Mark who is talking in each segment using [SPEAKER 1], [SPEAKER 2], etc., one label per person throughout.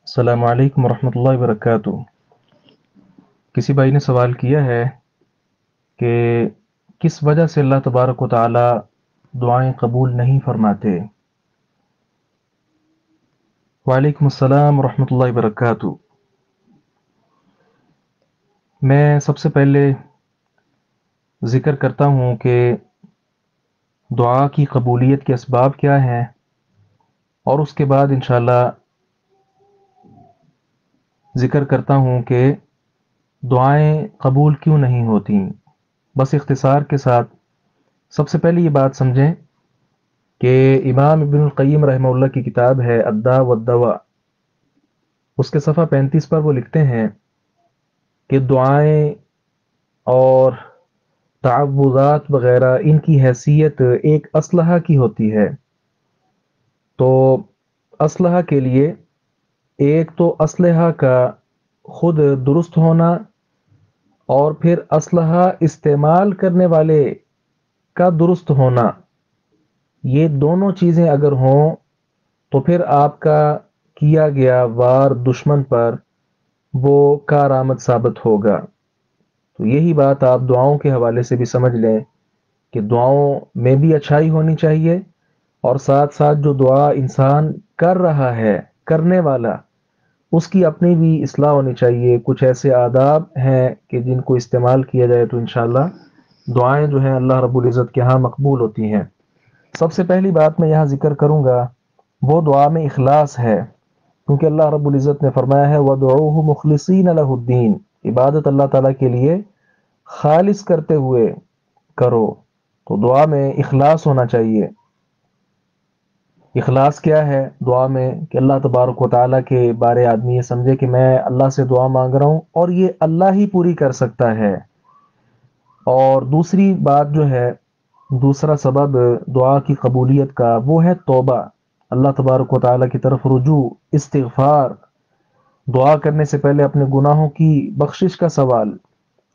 [SPEAKER 1] السلام علیکم ورحمۃ اللہ وبرکاتہ۔ کسی بھائی نے سوال کیا ہے کہ کس وجہ سے اللہ تبارک و تعالی دعائیں قبول نہیں فرماتے۔ وعلیکم السلام ورحمۃ اللہ وبرکاتہ۔ میں سب سے پہلے ذکر کرتا ہوں کہ دعا کی قبولیت کے اسباب کیا ہیں، اور اس کے بعد انشاءاللہ ذکر کرتا ہوں کہ دعائیں قبول کیوں نہیں ہوتی۔ بس اختصار کے ساتھ سب سے پہلے یہ بات سمجھیں کہ امام ابن القیم رحمہ اللہ کی کتاب ہے الداء والدواء، اس کے صفحہ 35 پر وہ لکھتے ہیں کہ دعائیں اور تعوذات وغیرہ ان کی حیثیت ایک اسلحہ کی ہوتی ہے۔ تو اسلحہ کے لیے ایک تو اسلحہ کا خود درست ہونا، اور پھر اسلحہ استعمال کرنے والے کا درست ہونا، یہ دونوں چیزیں اگر ہوں تو پھر آپ کا کیا گیا وار دشمن پر وہ کارآمد ثابت ہوگا۔ تو یہی بات آپ دعاؤں کے حوالے سے بھی سمجھ لیں کہ دعاؤں میں بھی اچھائی ہونی چاہیے، اور ساتھ ساتھ جو دعا انسان کر رہا ہے، کرنے والا، اس کی اپنی بھی اصلاح ہونی چاہیے۔ کچھ ایسے آداب ہیں کہ جن کو استعمال کیا جائے تو انشاءاللہ دعائیں جو ہیں اللہ رب العزت کے ہاں مقبول ہوتی ہیں۔ سب سے پہلی بات میں یہاں ذکر کروں گا وہ دعا میں اخلاص ہے، کیونکہ اللہ رب العزت نے فرمایا ہے وَدْعُوهُ مُخْلِصِينَ لَهُ الدِّينَ، عبادت اللہ تعالیٰ کے لیے خالص کرتے ہوئے کرو۔ تو دعا میں اخلاص ہونا چاہیے۔ اخلاص کیا ہے دعا میں؟ کہ اللہ تبارک و تعالیٰ کے بارے آدمی یہ سمجھے کہ میں اللہ سے دعا مانگ رہا ہوں اور یہ اللہ ہی پوری کر سکتا ہے۔ اور دوسری بات جو ہے، دوسرا سبب دعا کی قبولیت کا وہ ہے توبہ، اللہ تبارک و تعالیٰ کی طرف رجوع، استغفار، دعا کرنے سے پہلے اپنے گناہوں کی بخشش کا سوال۔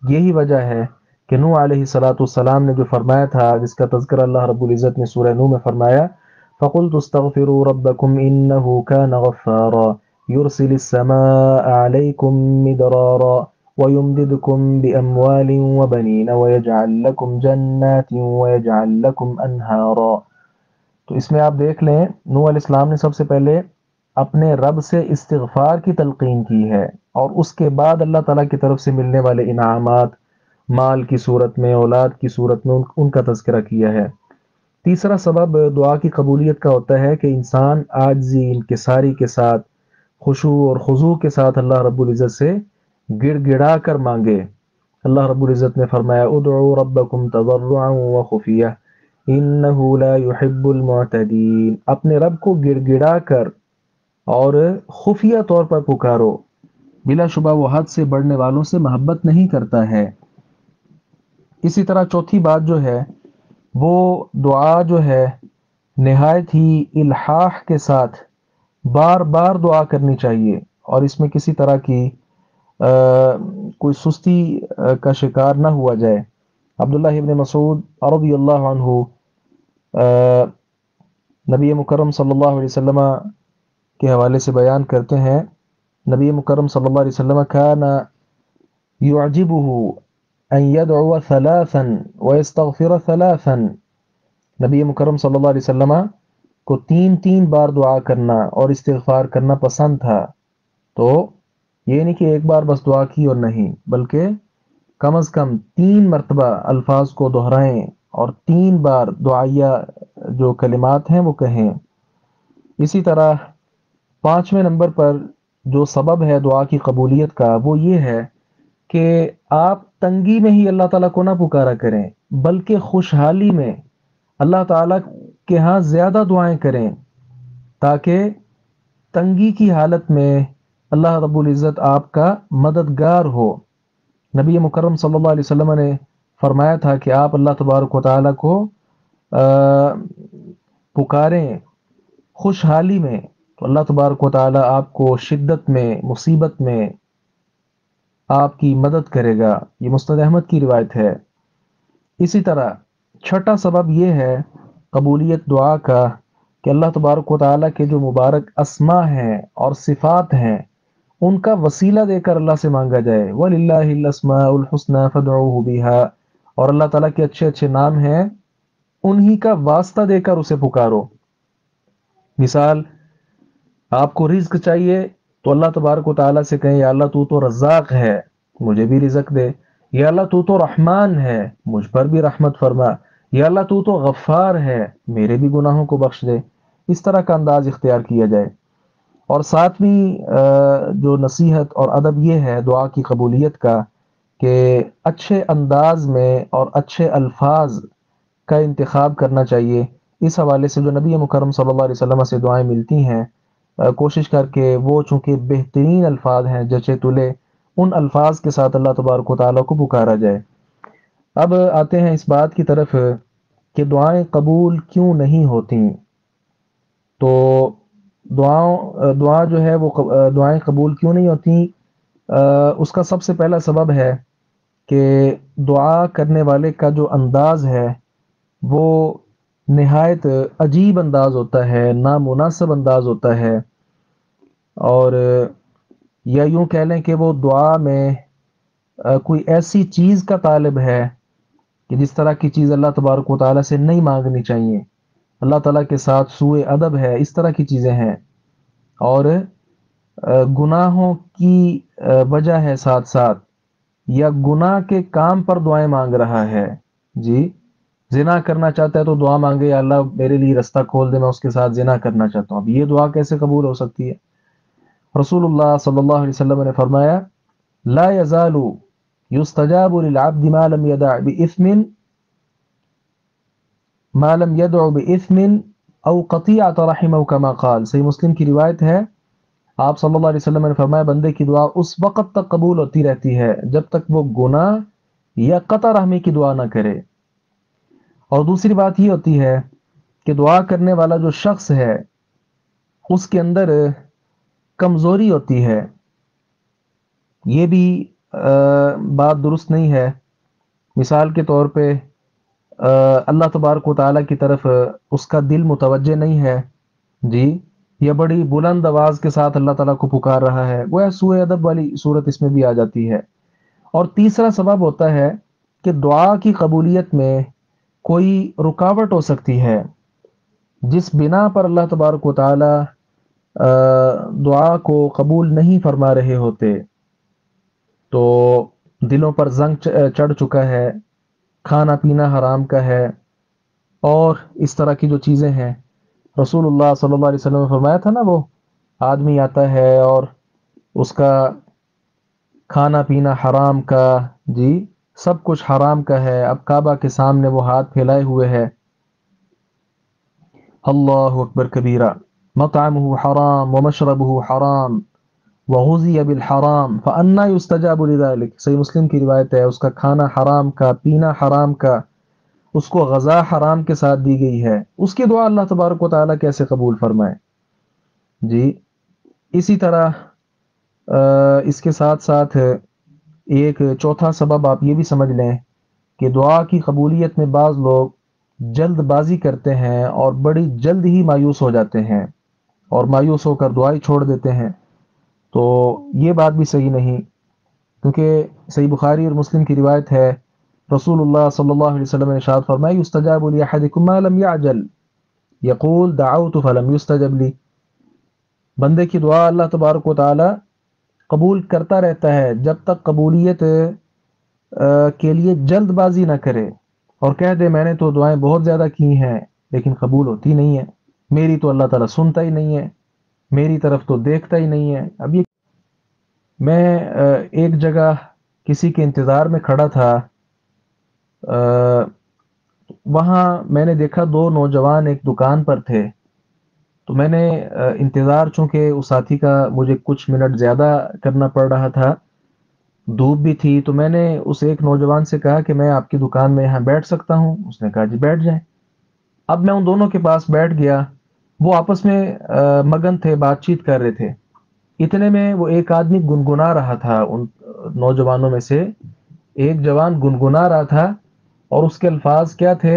[SPEAKER 1] یہی وجہ ہے کہ نوح علیہ السلام نے جو فرمایا تھا، جس کا تذکرہ اللہ رب العزت نے سورہ نوح میں فرمایا فَقُلْتُ اسْتَغْفِرُوا رَبَّكُمْ إِنَّهُ كَانَ غَفَّارًا يُرْسِلِ السَّمَاءَ عَلَيْكُمْ مِدْرَارًا وَيُمْدِدْكُمْ بِأَمْوَالٍ وَبَنِينَ وَيَجْعَلْ لَكُمْ جَنَّاتٍ وَيَجْعَلْ لَكُمْ أَنْهَارًا۔ تو اس میں آپ دیکھ لیں نوح علیہ السلام نے سب سے پہلے اپنے رب سے استغفار کی تلقین کی ہے، اور اس کے بعد اللہ تعالیٰ کی طرف سے ملنے والے انعامات، مال کی صورت میں، اولاد کی صورت میں، ان کا تذکرہ کیا ہے۔ تیسرا سبب دعا کی قبولیت کا ہوتا ہے کہ انسان عاجزی، انکساری کے ساتھ، خشوع اور خضوع کے ساتھ اللہ رب العزت سے گڑ گڑا کر مانگے۔ اللہ رب العزت نے فرمایا ادعوا ربکم تضرعا وخفیہ انہ لا يحب المعتدین، اپنے رب کو گڑ گڑا کر اور خفیہ طور پر پکارو، بلا شبہ وہ حد سے بڑھنے والوں سے محبت نہیں کرتا ہے۔ اسی طرح چوتھی بات جو ہے وہ دعا جو ہے نہایت ہی الحاح کے ساتھ بار بار دعا کرنی چاہیے، اور اس میں کسی طرح کی کوئی سستی کا شکار نہ ہوا جائے۔ عبداللہ ابن مسعود رضی اللہ عنہ نبی مکرم صلی اللہ علیہ وسلم کے حوالے سے بیان کرتے ہیں، نبی مکرم صلی اللہ علیہ وسلم کان يعجبه ان يدعو ثلاثا ويستغفر ثلاثا، نبی مکرم صلی اللہ علیہ وسلم کو تین تین بار دعا کرنا اور استغفار کرنا پسند تھا۔ تو یہ نہیں کہ ایک بار بس دعا کی اور نہیں، بلکہ کم از کم 3 مرتبہ الفاظ کو دہرائیں اور 3 بار دعائیہ جو کلمات ہیں وہ کہیں۔ اسی طرح 5ویں نمبر پر جو سبب ہے دعا کی قبولیت کا وہ یہ ہے کہ آپ تنگی میں ہی اللہ تعالیٰ کو نہ پکارا کریں، بلکہ خوشحالی میں اللہ تعالیٰ کے ہاں زیادہ دعائیں کریں، تاکہ تنگی کی حالت میں اللہ رب العزت آپ کا مددگار ہو۔ نبی مکرم صلی اللہ علیہ وسلم نے فرمایا تھا کہ آپ اللہ تبارک و تعالیٰ کو پکاریں خوشحالی میں، تو اللہ تبارک و تعالیٰ آپ کو شدت میں، مصیبت میں آپ کی مدد کرے گا۔ یہ مسند احمد کی روایت ہے۔ اسی طرح چھٹا سبب یہ ہے قبولیت دعا کا کہ اللہ تبارک و تعالیٰ کے جو مبارک اسما ہیں اور صفات ہیں ان کا وسیلہ دے کر اللہ سے مانگا جائے. وَلِلَّهِ الْأَسْمَاءُ الْحُسْنَى فَادْعُوهُ بِهَا. اور اللہ تعالیٰ کے اچھے اچھے نام ہیں، انہی کا واسطہ دے کر اسے پکارو. مثال، آپ کو رزق چاہیے تو اللہ تبارک و تعالیٰ سے کہیں یا اللہ تو تو رزاق ہے، مجھے بھی رزق دے. یا اللہ تو تو رحمان ہے، مجھ پر بھی رحمت فرما. یا اللہ تو تو غفار ہے، میرے بھی گناہوں کو بخش دے. اس طرح کا انداز اختیار کیا جائے. اور ساتویں جو نصیحت اور ادب یہ ہے دعا کی قبولیت کا کہ اچھے انداز میں اور اچھے الفاظ کا انتخاب کرنا چاہیے. اس حوالے سے جو نبی مکرم صلی اللہ علیہ وسلم سے دعائیں ملتی ہیں، کوشش کر کے وہ چونکہ بہترین الفاظ ہیں جچے تلے، ان الفاظ کے ساتھ اللہ تبارک و تعالیٰ کو پکارا جائے. اب آتے ہیں اس بات کی طرف کہ دعائیں قبول کیوں نہیں ہوتی. تو دعا جو ہے وہ دعائیں قبول کیوں نہیں ہوتی، اس کا سب سے پہلا سبب ہے کہ دعا کرنے والے کا جو انداز ہے وہ نہایت عجیب انداز ہوتا ہے، نامناسب انداز ہوتا ہے. اور یا یوں کہہ لیں کہ وہ دعا میں کوئی ایسی چیز کا طالب ہے کہ جس طرح کی چیز اللہ تبارک و تعالیٰ سے نہیں مانگنی چاہیے. اللہ تعالیٰ کے ساتھ سوء ادب ہے، اس طرح کی چیزیں ہیں. اور گناہوں کی وجہ ہے ساتھ ساتھ، یا گناہ کے کام پر دعائیں مانگ رہا ہے. جی، زنا کرنا چاہتا ہے تو دعا مانگے یا اللہ میرے لیے رستہ کھول دے، میں اس کے ساتھ زنا کرنا چاہتا ہوں. اب یہ دعا کیسے قبول ہو سکتی ہے؟ رسول اللہ صلی اللہ علیہ وسلم نے فرمایا لا يزال يستجاب للعبد ما لم يدع بإثم او قطيعة رحم او كما قال. صحیح مسلم کی روایت ہے، آپ صلی اللہ علیہ وسلم نے فرمایا بندے کی دعا اس وقت تک قبول ہوتی رہتی ہے جب تک وہ گناہ یا قطع رحمی کی دعا نہ کرے. اور دوسری بات یہ ہوتی ہے کہ دعا کرنے والا جو شخص ہے اس کے اندر کمزوری ہوتی ہے. یہ بھی بات درست نہیں ہے. مثال کے طور پہ اللہ تبارک و تعالیٰ کی طرف اس کا دل متوجہ نہیں ہے، جی، یا بڑی بلند آواز کے ساتھ اللہ تعالیٰ کو پکار رہا ہے، وہ سوء ادب والی صورت اس میں بھی آ جاتی ہے. اور تیسرا سبب ہوتا ہے کہ دعا کی قبولیت میں کوئی رکاوٹ ہو سکتی ہے جس بنا پر اللہ تبارک و تعالیٰ دعا کو قبول نہیں فرما رہے ہوتے. تو دلوں پر زنگ چڑھ چکا ہے، کھانا پینا حرام کا ہے، اور اس طرح کی جو چیزیں ہیں. رسول اللہ صلی اللہ علیہ وسلم نے فرمایا تھا نا، وہ آدمی آتا ہے اور اس کا کھانا پینا حرام کا، جی، سب کچھ حرام کا ہے. اب کعبہ کے سامنے وہ ہاتھ پھیلائے ہوئے ہے، اللہ اکبر کبیرہ، مطعمہ حرام ومشربہ حرام وغذی بالحرام فانا یستجاب لذلک. صحیح مسلم کی روایت ہے، اس کا کھانا حرام کا، پینا حرام کا، اس کو غذا حرام کے ساتھ دی گئی ہے، اس کی دعا اللہ تبارک و تعالیٰ کیسے قبول فرمائے؟ جی. اسی طرح اس کے ساتھ ساتھ ایک چوتھا سبب آپ یہ بھی سمجھ لیں کہ دعا کی قبولیت میں بعض لوگ جلد بازی کرتے ہیں اور بڑی جلد ہی مایوس ہو جاتے ہیں اور مایوس ہو کر دعائی چھوڑ دیتے ہیں. تو یہ بات بھی صحیح نہیں، کیونکہ صحیح بخاری اور مسلم کی روایت ہے، رسول اللہ صلی اللہ علیہ وسلم نے ارشاد فرمایا یستجاب لأحدکم ما لم یعجل یقول دعوت فلم یستجب لی. بندے کی دعا اللہ تبارک و تعالی قبول کرتا رہتا ہے جب تک قبولیت کے لیے جلد بازی نہ کرے اور کہہ دے میں نے تو دعائیں بہت زیادہ کی ہیں لیکن قبول ہوتی نہیں ہیں، میری تو اللہ تعالیٰ سنتا ہی نہیں ہے، میری طرف تو دیکھتا ہی نہیں ہے. اب یہ میں ایک جگہ کسی کے انتظار میں کھڑا تھا، وہاں میں نے دیکھا دو نوجوان ایک دکان پر تھے. تو میں نے انتظار، چونکہ اس ساتھی کا مجھے کچھ منٹ زیادہ کرنا پڑ رہا تھا، دھوپ بھی تھی، تو میں نے اس ایک نوجوان سے کہا کہ میں آپ کی دکان میں یہاں بیٹھ سکتا ہوں؟ اس نے کہا جی بیٹھ جائیں. اب میں ان دونوں کے پاس بیٹھ گیا، وہ آپس میں مگن تھے، بات چیت کر رہے تھے. اتنے میں وہ ایک آدمی گنگنا رہا تھا، ان نوجوانوں میں سے ایک جوان گنگنا رہا تھا، اور اس کے الفاظ کیا تھے